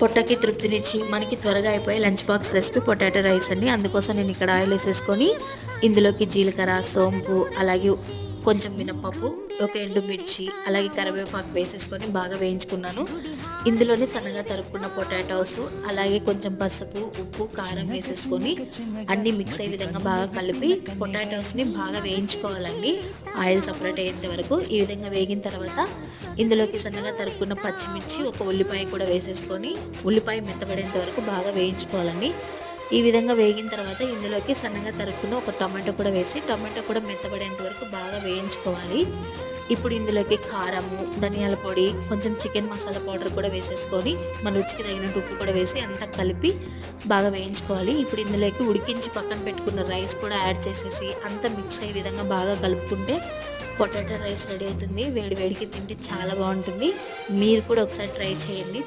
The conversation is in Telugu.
పొట్టకి తృప్తినిచ్చి మనకి త్వరగా అయిపోయే lunch box recipe potato rice అండి. అందుకోసం నేను ఇక్కడ ఆయిల్ వేసేసుకొని ఇందులోకి జీలకర్ర, సోంపు, అలాగే కొంచెం మినపప్పు, ఒక ఎండుమిర్చి, అలాగే కరివేపాకు వేసేసుకొని బాగా వేయించుకున్నాను. ఇందులోనే సన్నగా తరుక్కున్న పొటాటోస్, అలాగే కొంచెం పసుపు, ఉప్పు, కారం వేసేసుకొని అన్నీ మిక్స్ అయ్యే విధంగా బాగా కలిపి పొటాటోస్ని బాగా వేయించుకోవాలండి, ఆయిల్ సపరేట్ అయ్యేంత వరకు. ఈ విధంగా వేగిన తర్వాత ఇందులోకి సన్నగా తరుక్కున్న పచ్చిమిర్చి, ఒక ఉల్లిపాయ కూడా వేసేసుకొని ఉల్లిపాయ మెత్తబడేంత వరకు బాగా వేయించుకోవాలండి. ఈ విధంగా వేగిన తర్వాత ఇందులోకి సన్నగా తరుక్కున్న ఒక టమాటో కూడా వేసి టమాటో కూడా మెత్తబడేంత వరకు బాగా వేయించుకోవాలి. ఇప్పుడు ఇందులోకి కారము, ధనియాల పొడి, కొంచెం చికెన్ మసాలా పౌడర్ కూడా వేసేసుకొని మన రుచికి తగినట్టు ఉప్పు కూడా వేసి అంతా కలిపి బాగా వేయించుకోవాలి. ఇప్పుడు ఇందులోకి ఉడికించి పక్కన పెట్టుకున్న రైస్ కూడా యాడ్ చేసేసి అంతా మిక్స్ అయ్యే విధంగా బాగా కలుపుకుంటే పొటాటో రైస్ రెడీ అవుతుంది. వేడి వేడికి తింటే చాలా బాగుంటుంది. మీరు కూడా ఒకసారి ట్రై చేయండి.